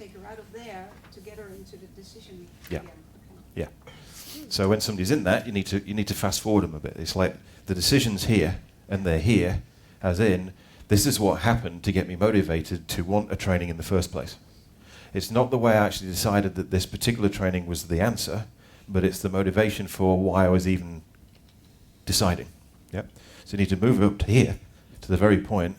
take her out of there to get her into the decision Yeah. again. Yeah. So when somebody's in that, you need to fast forward them a bit. It's like the decision's here and they're here, as in, this is what happened to get me motivated to want a training in the first place. It's not the way I actually decided that this particular training was the answer, but it's the motivation for why I was even deciding. Yep. So you need to move up to here, to the very point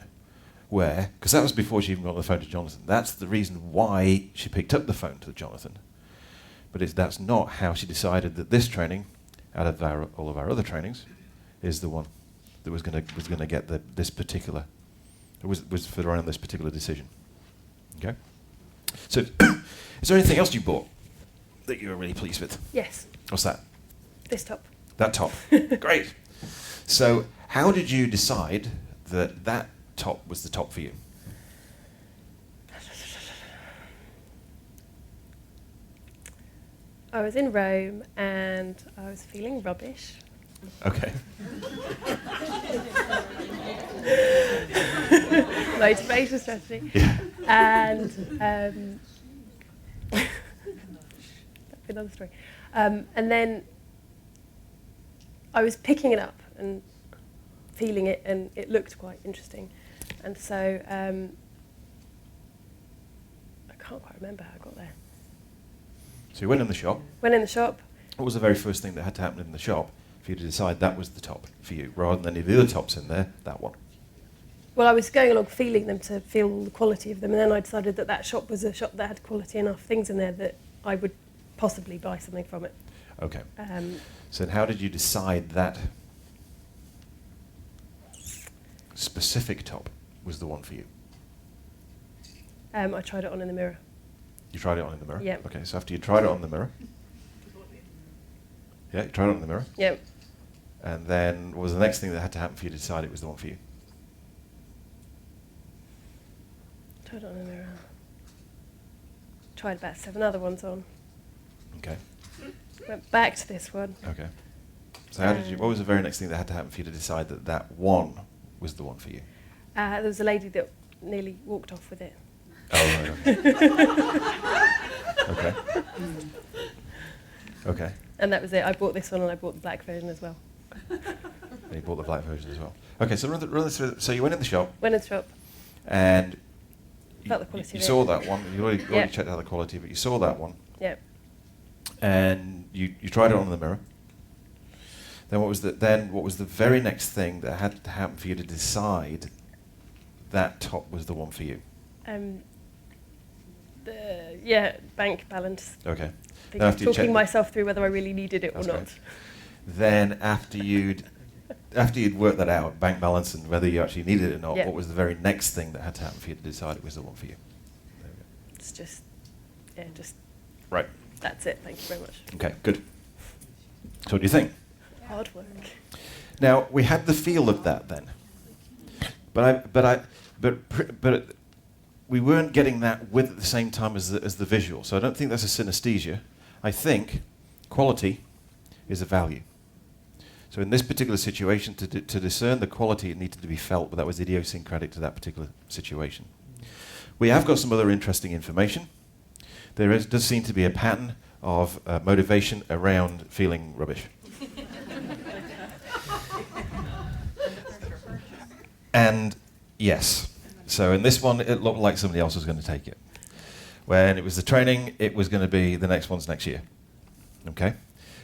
where, because that was before she even got on the phone to Jonathan. That's the reason why she picked up the phone to Jonathan. But that's not how she decided that this training, out of all of our other trainings, is the one that was going to get this particular, was for around this particular decision. Okay. So, is there anything else you bought that you were really pleased with? Yes. What's that? This top. That top. Great. So, how did you decide that that top was the top for you? I was in Rome and I was feeling rubbish. Okay. Motivation strategy. Yeah. And that's another story. And then I was picking it up and feeling it, and it looked quite interesting. And so I can't quite remember how I got there. So you went in the shop. Went in the shop. What was the very first thing that had to happen in the shop for you to decide that was the top for you, rather than any of the other tops in there, that one? Well, I was going along feeling them to feel the quality of them, and then I decided that that shop was a shop that had quality enough things in there that I would possibly buy something from it. Okay. So how did you decide that specific top was the one for you? I tried it on in the mirror. You tried it on in the mirror? Yeah. Okay, so after you tried it on in the mirror. Yeah, you tried it on in the mirror. Yeah. And then what was the next thing that had to happen for you to decide it was the one for you? Tried it on in the mirror. Tried about 7 other ones on. Okay. Went back to this one. Okay. So how did you? What was the very next thing that had to happen for you to decide that that one was the one for you? There was a lady that nearly walked off with it. Oh, right. Okay. Okay. And that was it. I bought this one and I bought the black version as well. And you bought the black version as well. Okay, so run through. So you went in the shop Went in the shop. and Felt the quality you of it. saw that one. You already Yeah. checked out the quality, but you saw that one. Yeah. And you tried it on in the mirror. Then what was the very next thing that had to happen for you to decide that top was the one for you? Bank balance. Okay. Then after talking myself through whether I really needed it or not. Great. Then after you'd worked that out, bank balance and whether you actually needed it or not, Yeah. what was the very next thing that had to happen for you to decide it was the one for you? There we go. It's just, Right. that's it. Thank you very much. Okay, good. So what do you think? Hard work. Now, we had the feel of that then. But we weren't getting that with at the same time as the visual. So I don't think that's a synesthesia. I think quality is a value. So in this particular situation, to discern the quality, it needed to be felt, but that was idiosyncratic to that particular situation. We have got some other interesting information. There does seem to be a pattern of motivation around feeling rubbish. And yes, so in this one, it looked like somebody else was going to take it. When it was the training, it was going to be the next one's next year. Okay?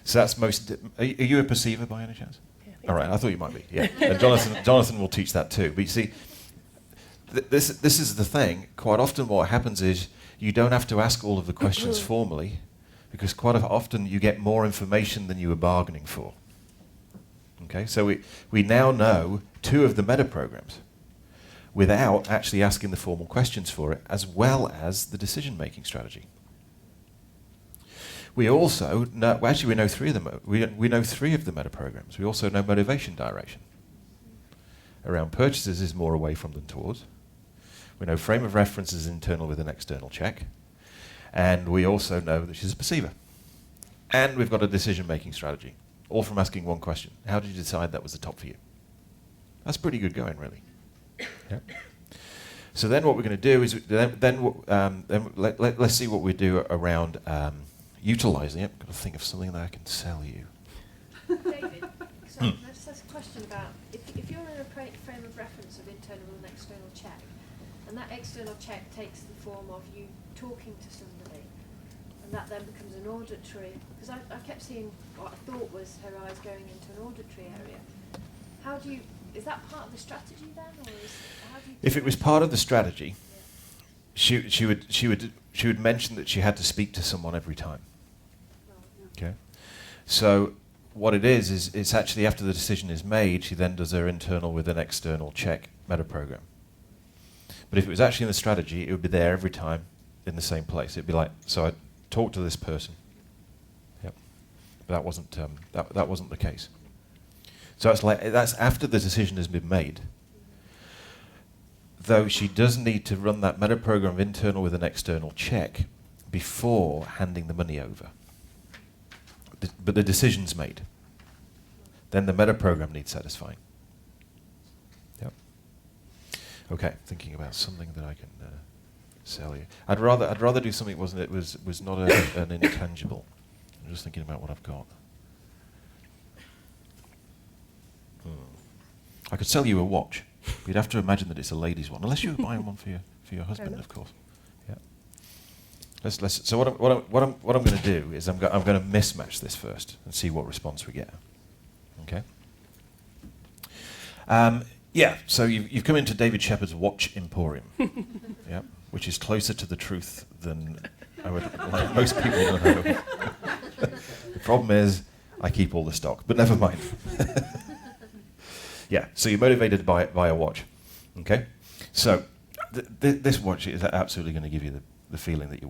So that's most... Are you a perceiver by any chance? Yeah, I think All right, I thought you might be, yeah. And Jonathan will teach that too. But you see, this is the thing. Quite often what happens is you don't have to ask all of the questions formally, because quite often you get more information than you were bargaining for. Okay, so we now know 2 of the meta programs without actually asking the formal questions for it, as well as the decision-making strategy. We also know, well, actually we know 3 of them. We know 3 of the meta programs. We also know motivation direction. Around purchases is more away from than towards. We know frame of reference is internal with an external check. And we also know that she's a perceiver. And we've got a decision-making strategy, all from asking one question. How did you decide that was the top for you? That's pretty good going, really. Yep. So then what we're going to do is let's see what we do around utilising it. I've got to think of something that I can sell you. David, sorry, can I just ask a question about if you're in a frame of reference of internal and external check, and that external check takes the form of you talking to somebody, and that then becomes an auditory, because I kept seeing what I thought was her eyes going into an auditory area. How do you, is that part of the strategy then, or how do you? If it was part of the strategy, Yeah. she would mention that she had to speak to someone every time. Well, Okay, so what it is it's actually after the decision is made, she then does her internal with an external check meta program. But if it was actually in the strategy, it would be there every time in the same place. It'd be like, so I talked to this person. Yep, but that wasn't that wasn't the case. So it's like that's after the decision has been made. Though she does need to run that meta program of internal with an external check before handing the money over. But the decision's made. Then the meta program needs satisfying. Yep. Okay, thinking about something that I can sell you. I'd rather do something that was not an intangible. I'm just thinking about what I've got. I could sell you a watch. You'd have to imagine that it's a lady's one, unless you were buying one for your husband, of course. Yeah. Let's. So what I'm going to do is I'm going to mismatch this first and see what response we get. Okay. Yeah. So you've come into David Shephard's Watch Emporium. Yeah. Which is closer to the truth than I would like most people to know. The problem is I keep all the stock, but never mind. Yeah, so you're motivated by a watch, okay? So this watch is absolutely going to give you the feeling that you're